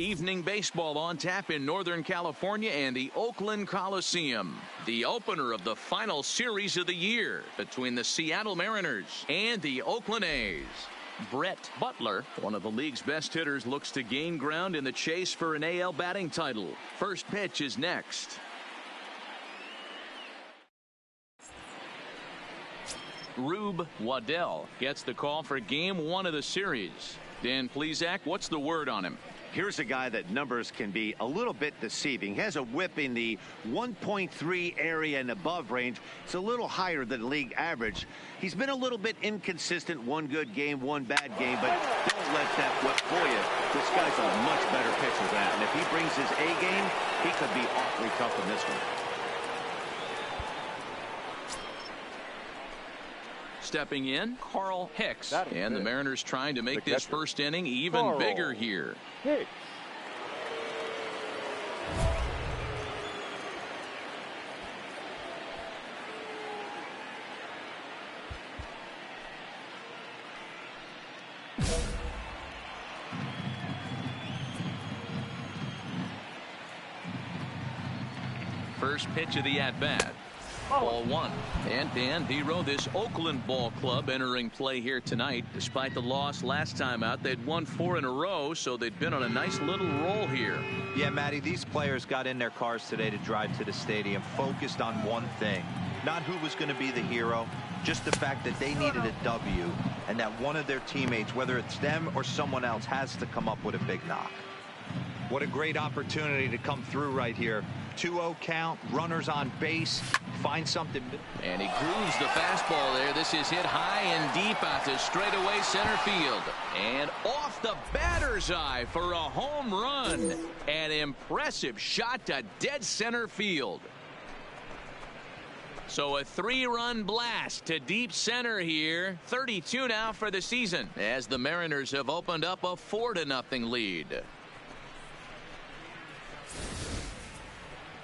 Evening baseball on tap in Northern California and the Oakland Coliseum. The opener of the final series of the year between the Seattle Mariners and the Oakland A's. Brett Butler, one of the league's best hitters, looks to gain ground in the chase for an AL batting title. First pitch is next. Rube Waddell gets the call for game 1 of the series. Dan Plesac, what's the word on him? Here's a guy that numbers can be a little bit deceiving. He has a whip in the 1.3 area and above range. It's a little higher than league average. He's been a little bit inconsistent. One good game, one bad game, but don't let that whip fool you. This guy's a much better pitcher than that, and if he brings his A game, he could be awfully tough in this one. Stepping in, Carl Hicks. And the Mariners trying to make this first inning even bigger here. Hicks. First pitch of the at-bat. Ball 1. And Dan Dero, this Oakland ball club entering play here tonight. Despite the loss last time out, they'd won 4 in a row, so they'd been on a nice little roll here. Yeah, Matty, these players got in their cars today to drive to the stadium, focused on one thing. Not who was going to be the hero, just the fact that they needed a W, and that one of their teammates, whether it's them or someone else, has to come up with a big knock. What a great opportunity to come through right here. 2-0 count, runners on base, find something. And he grooves the fastball there. This is hit high and deep out to straightaway center field. And off the batter's eye for a home run. An impressive shot to dead center field. So a 3-run blast to deep center here. 32 now for the season as the Mariners have opened up a 4-0 lead.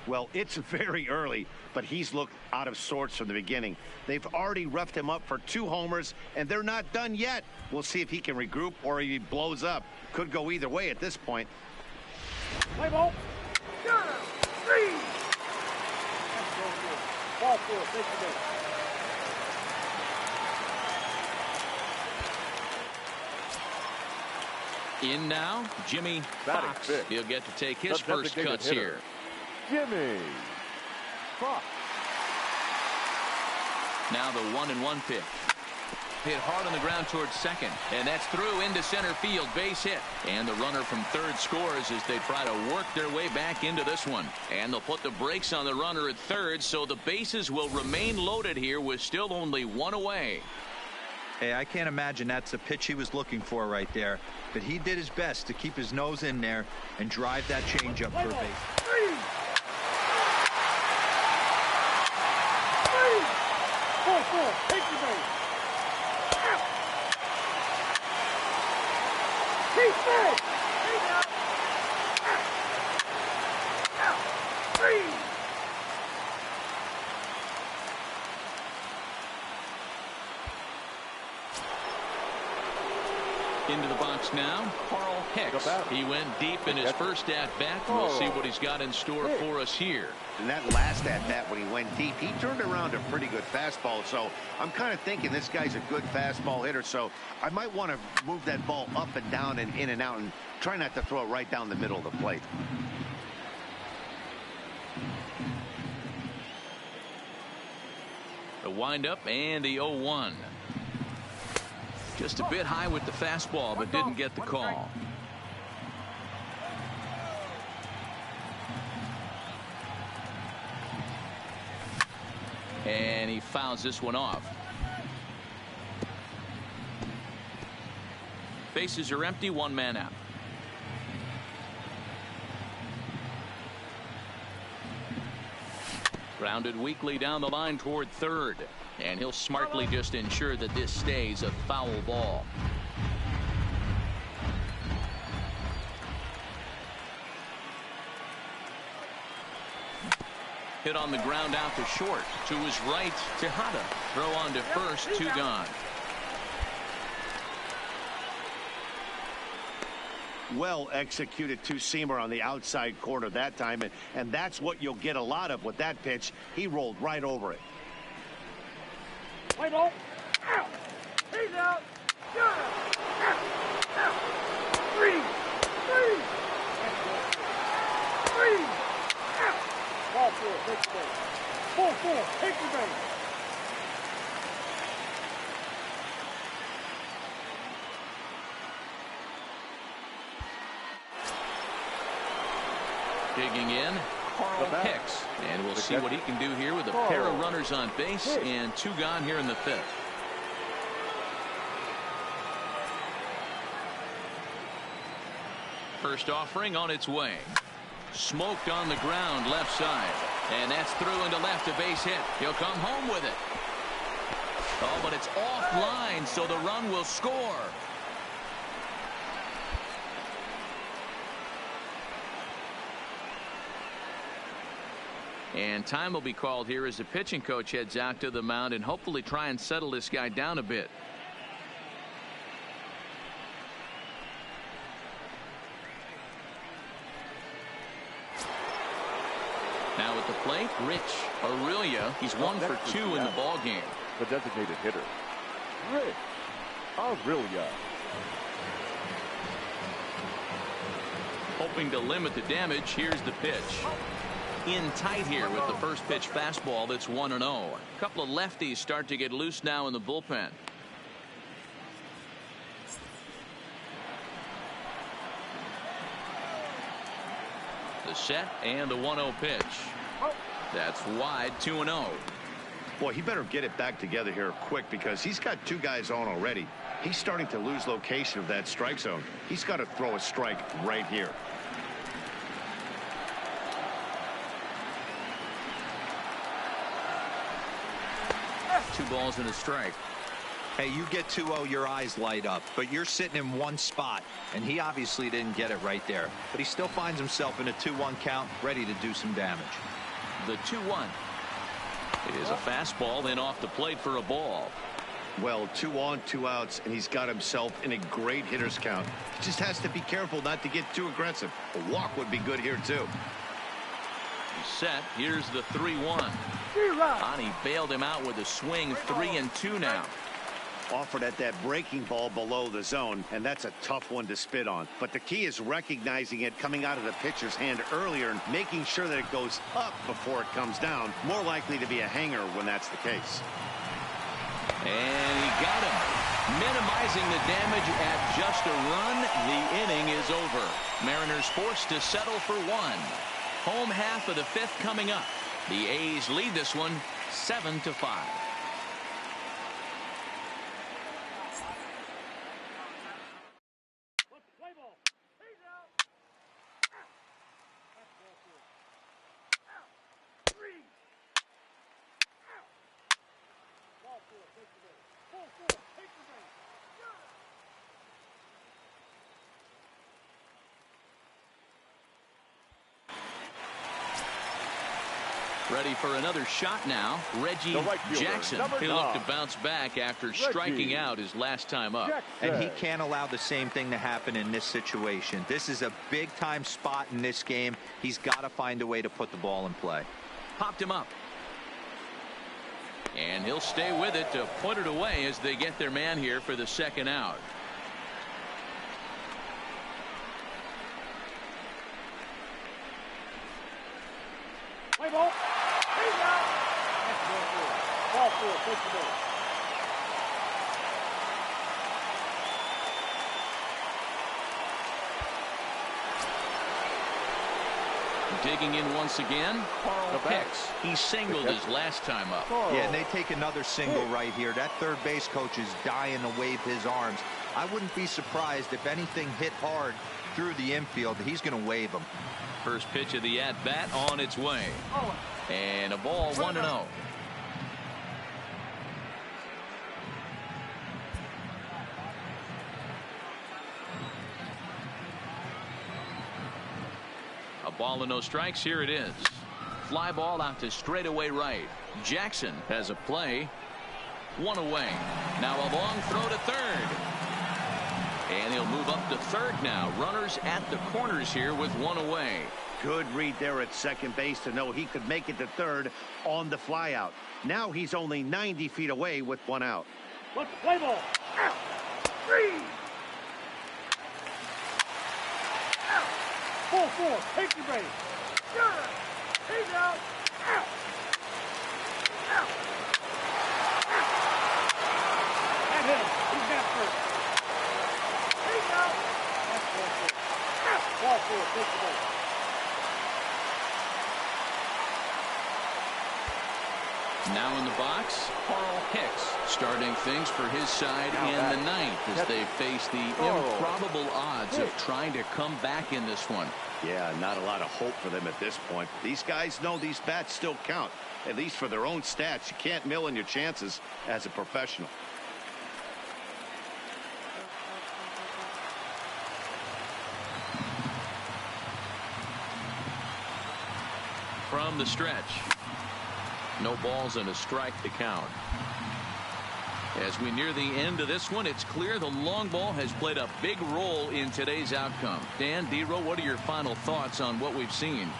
Well, it's very early, but he's looked out of sorts from the beginning. They've already roughed him up for 2 homers, and they're not done yet. We'll see if he can regroup or he blows up. Could go either way at this point. Play ball. 3. Ball 4. Take the In now, Jimmy Fox. He'll get to take his first cuts here. Jimmy Fox. Now the 1-1 pitch. Hit hard on the ground towards second, and that's through into center field. Base hit, and the runner from third scores as they try to work their way back into this one. And they'll put the brakes on the runner at third, so the bases will remain loaded here with still only 1 away. Hey, I can't imagine that's the pitch he was looking for right there, but he did his best to keep his nose in there and drive that changeup for a base. 4. Take the base. Keep it. 3. Into the box now, Carl Hicks. He went deep in his first at-bat. We'll see what he's got in store for us here. And that last at-bat when he went deep, he turned around a pretty good fastball. So I'm kind of thinking this guy's a good fastball hitter. So I might want to move that ball up and down and in and out and try not to throw it right down the middle of the plate. The windup and the 0-1. Just a bit high with the fastball, but didn't get the call. And he fouls this one off. Bases are empty, 1 man out. Grounded weakly down the line toward third. And he'll smartly just ensure that this stays a foul ball. Hit on the ground out to short. To his right, Tejada. Throw on to first, 2 gone. Well executed two-seamer on the outside corner that time, and that's what you'll get a lot of with that pitch. He rolled right over it. Play ball. Out. He's out. Good. Out. Out. Three. Three. Three. Out. Ball four. Take the base. 4-4. Take the base. Digging in, Carl Hicks. And we'll see what he can do here with a pair of runners on base and 2 gone here in the 5th. First offering on its way. Smoked on the ground left side. And that's through into left, a base hit. He'll come home with it. Oh, but it's offline, so the run will score. And time will be called here as the pitching coach heads out to the mound and hopefully try and settle this guy down a bit. Now at the plate, Rich Aurelia. He's 1 for 2 in the ball game. The designated hitter, Rich Aurelia. Hoping to limit the damage. Here's the pitch. In tight here with the first pitch fastball that's 1-0. A couple of lefties start to get loose now in the bullpen. The set and the 1-0 pitch. That's wide, 2-0. Boy, he better get it back together here quick because he's got 2 guys on already. He's starting to lose location of that strike zone. He's got to throw a strike right here. 2 balls and a strike. Hey, you get 2-0, your eyes light up, but you're sitting in one spot, and he obviously didn't get it right there. But he still finds himself in a 2-1 count, ready to do some damage. The 2-1. It is a fastball, then off the plate for a ball. Well, 2 on, 2 outs, and he's got himself in a great hitter's count. He just has to be careful not to get too aggressive. A walk would be good here, too. He's set. Here's the 3-1. Ani bailed him out with a swing. 3-2 now. Offered at that breaking ball below the zone, and that's a tough one to spit on. But the key is recognizing it coming out of the pitcher's hand earlier and making sure that it goes up before it comes down. More likely to be a hanger when that's the case. And he got him. Minimizing the damage at just a run. The inning is over. Mariners forced to settle for 1. Home half of the 5th coming up. The A's lead this one 7-5. Ready for another shot now. Reggie Jackson. He looked to bounce back after striking out his last time up. And he can't allow the same thing to happen in this situation. This is a big-time spot in this game. He's got to find a way to put the ball in play. Popped him up. And he'll stay with it to put it away as they get their man here for the 2nd out. Play ball. He's out. Ball four. Take the ball. Digging in once again, Carl Hicks. He singled his last time up. Yeah, and they take another single right here. That third base coach is dying to wave his arms. I wouldn't be surprised if anything hit hard through the infield. He's going to wave them. First pitch of the at-bat on its way. And a ball, 1-0. A ball and no strikes. Here it is. Fly ball out to straightaway right. Jackson has a play. 1 away. Now a long throw to third. And he'll move up to third now. Runners at the corners here with one away. Good read there at second base to know he could make it to third on the flyout. Now he's only 90 feet away with one out. Let's play ball. Out. 3. Out. 4-4. Take your base. Good. He's out. Out. Out. That hit him. He's got first. He's out. That's 4-4. Out. Ball 4. Take the base. Now in the box, Carl Hicks starting things for his side in the ninth as they face the improbable odds of trying to come back in this one. Yeah, not a lot of hope for them at this point. These guys know these bats still count, at least for their own stats. You can't mill in your chances as a professional. From the stretch. No balls and a strike to count. As we near the end of this one, it's clear the long ball has played a big role in today's outcome. Dan, D-Row, what are your final thoughts on what we've seen?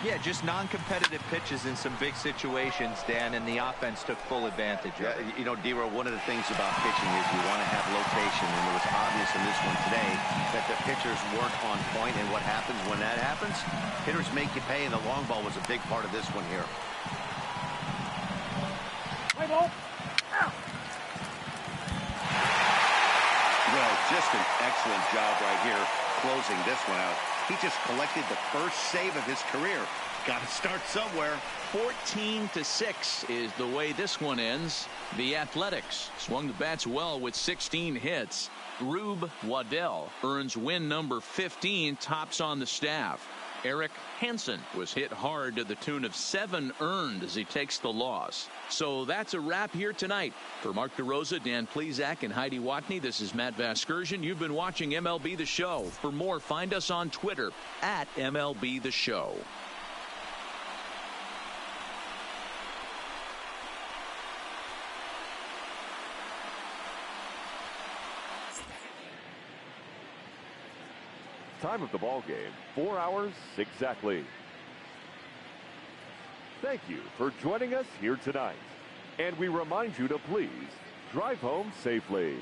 Yeah, just non-competitive pitches in some big situations, Dan, and the offense took full advantage of it. You know, D-Row, one of the things about pitching is you want to have location, and it was obvious in this one today that the pitchers weren't on point, and what happens when that happens? Hitters make you pay, and the long ball was a big part of this one here. Play ball. Out. Well, just an excellent job right here closing this one out. He just collected the first save of his career. Got to start somewhere. 14-6 is the way this one ends. The Athletics swung the bats well with 16 hits. Rube Waddell earns win number 15, tops on the staff. Eric Hansen was hit hard to the tune of 7 earned as he takes the loss. So that's a wrap here tonight. For Mark DeRosa, Dan Plesac, and Heidi Watney, this is Matt Vasgersian. You've been watching MLB The Show. For more, find us on Twitter at MLB The Show. Time of the ball game, 4 hours exactly. Thank you for joining us here tonight. And we remind you to please drive home safely.